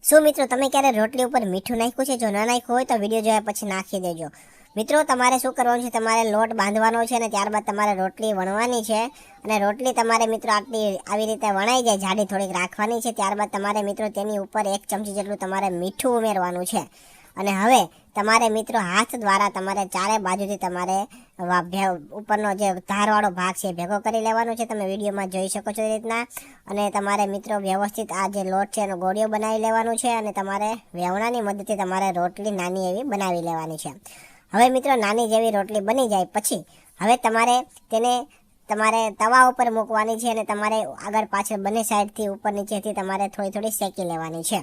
શું મિત્રો તમે ક્યારે રોટલી ઉપર મીઠું નાખ્યું છે? જો ન નાખ્યું હોય તો વિડીયો જોયા પછી નાખી દેજો. મિત્રો તમારે શું કરવાનું છે, તમારે લોટ બાંધવાનો છે અને ત્યારબાદ તમારે રોટલી વણવાની છે. અને રોટલી તમારે મિત્રો આટલી આવી રીતે વણાઈ જાય જાડી થોડીક રાખવાની છે. ત્યારબાદ તમારે મિત્રો તેની ઉપર 1 ચમચી જેટલું તમારે મીઠું ઉમેરવાનું છે. અને હવે તમારે મિત્રો હાથ દ્વારા તમારે ચારે બાજુથી તમારે ઉપરનો જે ધારવાળો ભાગ છે ભેગો કરી લેવાનો છે. તમે વિડીયોમાં જોઈ શકો છો એ રીતના. અને તમારે મિત્રો વ્યવસ્થિત આ જે લોટ છે એનો ગોળીઓ બનાવી લેવાનું છે. અને તમારે વેવણાની મદદથી તમારે રોટલી નાની એવી બનાવી લેવાની છે. હવે મિત્રો નાની જેવી રોટલી બની જાય પછી હવે તમારે તેને તમારે તવા ઉપર મૂકવાની છે. અને તમારે આગળ પાછળ બંને સાઈડથી ઉપર નીચેથી તમારે થોડી થોડી શેકી લેવાની છે.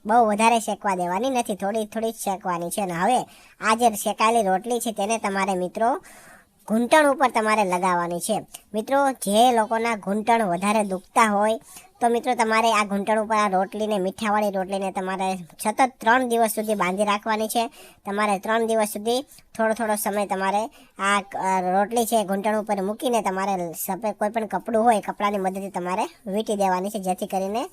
બહુ વધારે શેકવા દેવાની નથી, થોડી થોડી શેકવાની છે. અને હવે આ જે શેકાયેલી રોટલી છે તેને તમારે મિત્રો ઘૂંટણ ઉપર તમારે લગાવવાની છે. મિત્રો જે લોકોના ઘૂંટણ વધારે દુખતા હોય તો મિત્રો તમારે આ ઘૂંટણ ઉપર આ રોટલીને, મીઠાવાળી રોટલીને તમારે સતત 3 દિવસ સુધી બાંધી રાખવાની છે. તમારે 3 દિવસ સુધી થોડો સમય તમારે આ રોટલી છે ઘૂંટણ ઉપર મૂકીને તમારે સફેદ કોઈ પણ કપડું હોય કપડાની મદદથી તમારે વીંટી દેવાની છે, જેથી કરીને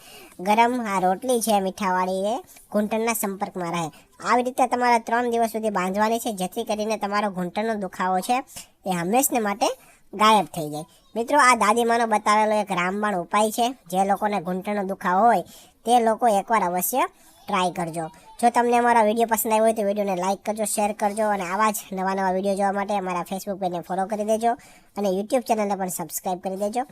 ગરમ આ રોટલી છે મીઠાવાળી એ ઘૂંટણના સંપર્કમાં રહે. આવી રીતે તમારે 3 દિવસ સુધી બાંધવાની છે, જેથી કરીને તમારો ઘૂંટણનો દુખાવો છે એ હંમેશને માટે ગાયબ થઈ જાય. મિત્રો આ દાદીમાનો બતાવેલો એક રામબાણ ઉપાય છે. જે લોકોને ઘૂંટણનો દુખાવો હોય તે લોકો એકવાર અવશ્ય ટ્રાય કરજો. જો તમને અમારો વિડીયો પસંદ આવ્યો હોય તો વિડીયોને લાઇક કરજો, શેર કરજો. અને આવા જ નવા વિડીયો જોવા માટે અમારા ફેસબુક પેજને ફોલો કરી દેજો અને યુટ્યુબ ચેનલને પણ સબસ્ક્રાઈબ કરી દેજો.